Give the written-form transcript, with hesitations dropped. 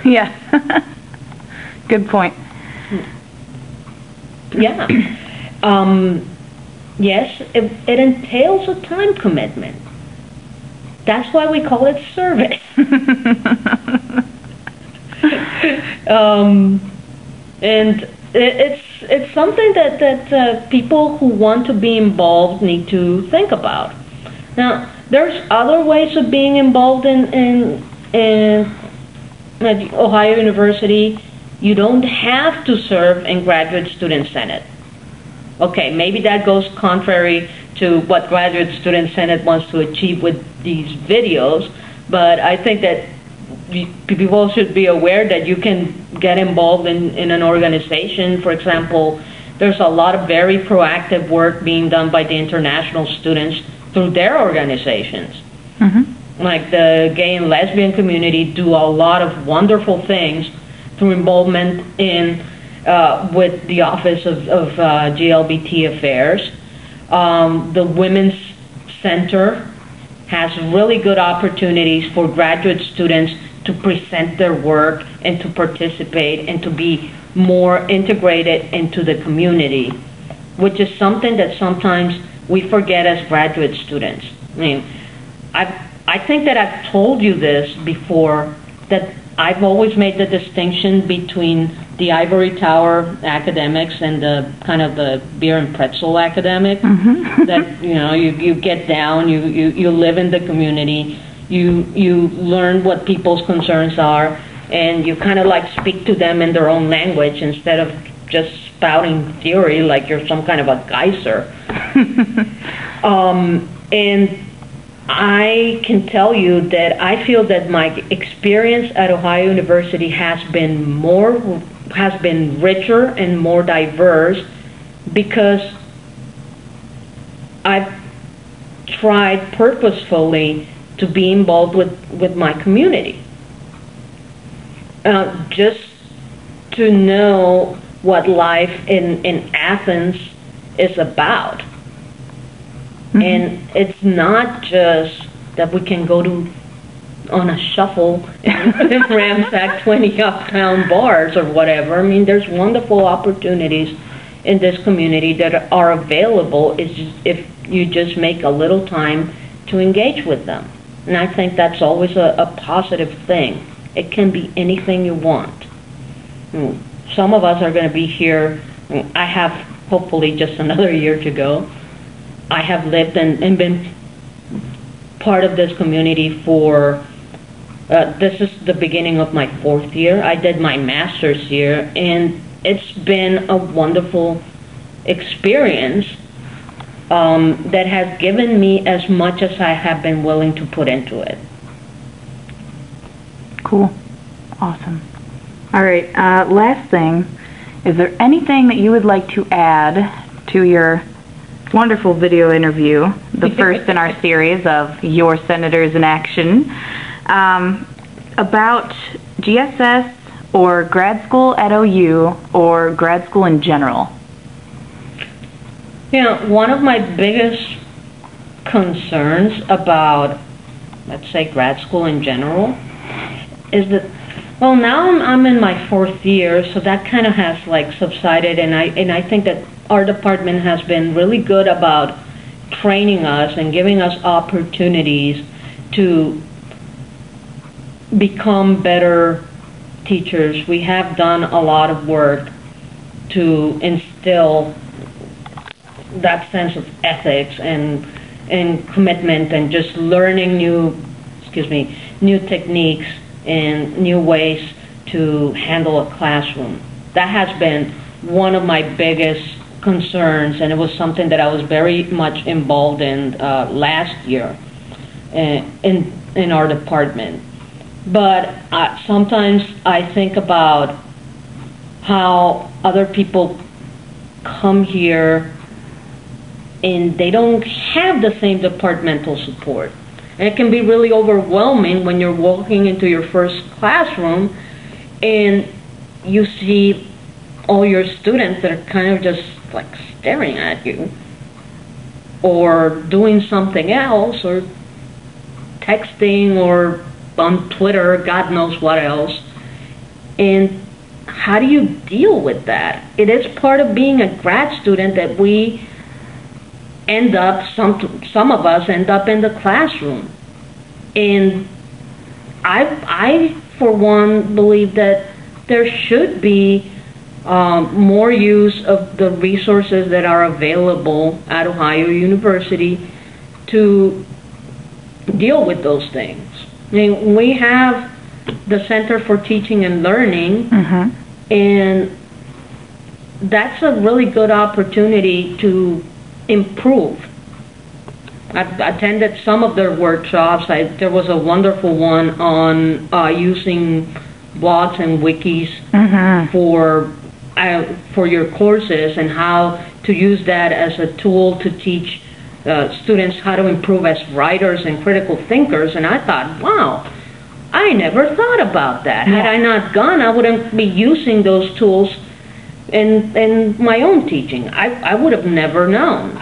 Yeah. Good point. Yeah. Yes, it entails a time commitment. That's why we call it service. And it's something that people who want to be involved need to think about. Now, there's other ways of being involved in at Ohio University. You don't have to serve in Graduate Student Senate. Okay, maybe that goes contrary to what Graduate Student Senate wants to achieve with these videos, but I think that people should be aware that you can get involved in an organization. For example, there's a lot of very proactive work being done by the international students through their organizations. Mm-hmm. Like the gay and lesbian community do a lot of wonderful things through involvement in with the Office of GLBT Affairs. The Women's Center has really good opportunities for graduate students to present their work and to participate and to be more integrated into the community, which is something that sometimes we forget as graduate students. I mean, I think that I've told you this before, that I've always made the distinction between the ivory tower academics and the kind of the beer and pretzel academic. Mm-hmm. That you get down, you live in the community, you learn what people's concerns are, and you kind of like speak to them in their own language instead of just spouting theory like you're some kind of a geyser. And I can tell you that I feel that my experience at Ohio University has been richer and more diverse because I've tried purposefully to be involved with my community. Just to know what life in Athens is about. Mm-hmm. And it's not just that we can go on a shuffle and ransack 20 uptown bars or whatever. I mean, there's wonderful opportunities in this community that are available if you just make a little time to engage with them. And I think that's always a positive thing. It can be anything you want. Some of us are going to be here. I have hopefully just another year to go. I have lived and been part of this community for, this is the beginning of my 4th year. I did my master's here, and it's been a wonderful experience that has given me as much as I have been willing to put into it. Cool. Awesome. All right, last thing, is there anything that you would like to add to your wonderful video interview, the first in our series of Your Senators in Action, about GSS or grad school at OU or grad school in general? One of my biggest concerns about, let's say, grad school in general is that, well, now I'm in my 4th year, so that kind of has like subsided, and I think that our department has been really good about training us and giving us opportunities to become better teachers. We have done a lot of work to instill that sense of ethics and commitment and just learning new techniques and new ways to handle a classroom. That has been one of my biggest concerns, and it was something that I was very much involved in last year in our department. But sometimes I think about how other people come here and they don't have the same departmental support. And it can be really overwhelming when you're walking into your first classroom and you see all your students that are kind of just like staring at you or doing something else or texting or on Twitter, God knows what else. And how do you deal with that? It is part of being a grad student that we end up, some of us end up in the classroom. And I for one, believe that there should be more use of the resources that are available at Ohio University to deal with those things. I mean, we have the Center for Teaching and Learning, and that's a really good opportunity to improve. I've attended some of their workshops. There was a wonderful one on using blogs and wikis for your courses, and how to use that as a tool to teach students how to improve as writers and critical thinkers. And I thought, wow, I never thought about that. Had I not gone, I wouldn't be using those tools in my own teaching. I would have never known.